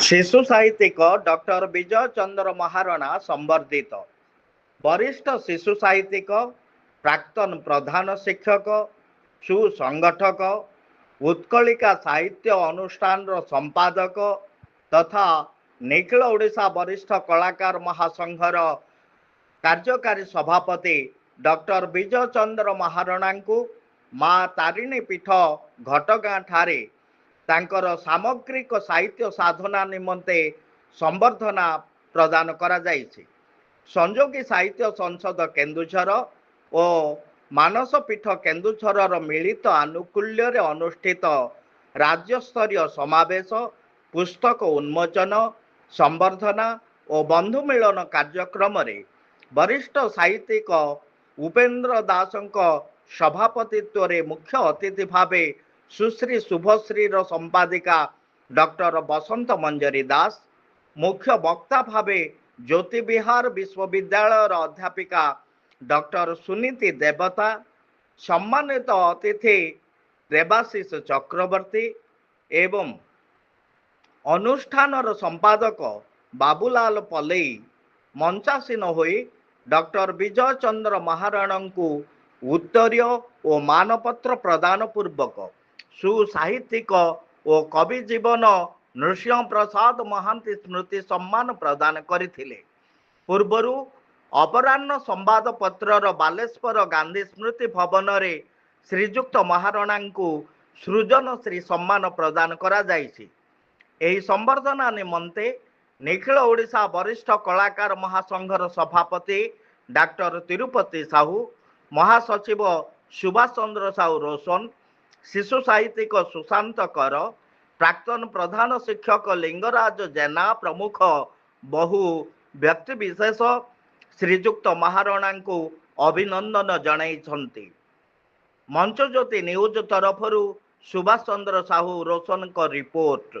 शिशु साहित्यिक डॉक्टर विजय चंद्र महारणा संवर्धित वरिष्ठ शिशु साहित्यिक प्राक्तन प्रधान शिक्षक सुसंगठक उत्कलिका साहित्य अनुष्ठान संपादक तथा निखिल ओडिशा वरिष्ठ कलाकार महासंघर कार्यकारी सभापति डॉक्टर विजय चंद्र महारणा को माँ तारिणी पीठ घटगाँ ठारे तांकर सामग्रिक साहित्य साधना निमंते संबर्धना प्रदान करा जायछि। संजोगी साहित्य संसद केन्दुझर और मानस पीठ केन्दुझर मिलित आनुकूल्य अनुष्ठित राज्यस्तरीय समावेश पुस्तक उन्मोचन संबर्धना और बंधु मिलन कार्यक्रम रे वरिष्ठ साहित्यिक उपेन्द्र दासଙ୍କ सभापतित्व रे मुख्य अतिथि भावे सुश्री शुभश्री संपादिका डॉक्टर बसंत मंजरी दास, मुख्य वक्ता भावे ज्योति विहार विश्वविद्यालय अध्यापिका डॉक्टर सुनीति देवता, सम्मानित अतिथि देवाशीष चक्रवर्ती एवं अनुष्ठान संपादक बाबूलाल पलई मंचासीन होई डॉक्टर विजय चंद्र महारणा को उत्तरीय और मानपत्र प्रदान पूर्वक सुसाहित्यिक और कवि जीवन नृसिंह प्रसाद महांती स्मृति सम्मान प्रदान करथिले। पूर्वरु अपराह्न संवाद पत्रर बालेश्वर गांधी स्मृति भवन रे श्रीजुक्त महारणा को सृजन श्री सम्मान प्रदान करा जायछि। एही संबर्धना निमंते निखिल ओडिशा वरिष्ठ कलाकार महासंघर सभापति डॉक्टर तिरुपति साहू, महासचिव सुभाष चंद्र साहू रोशन, शिशु साहित्यिक सुशांत कर, प्राक्तन प्रधान शिक्षक लिंगराज जेना प्रमुख बहु व्यक्ति विशेष श्रीजुक्त महारणा को अभिनंदन जणाइछन्ति। मंचज्योति न्यूज तरफरु सुभाष चंद्र साहू रोशन को रिपोर्ट।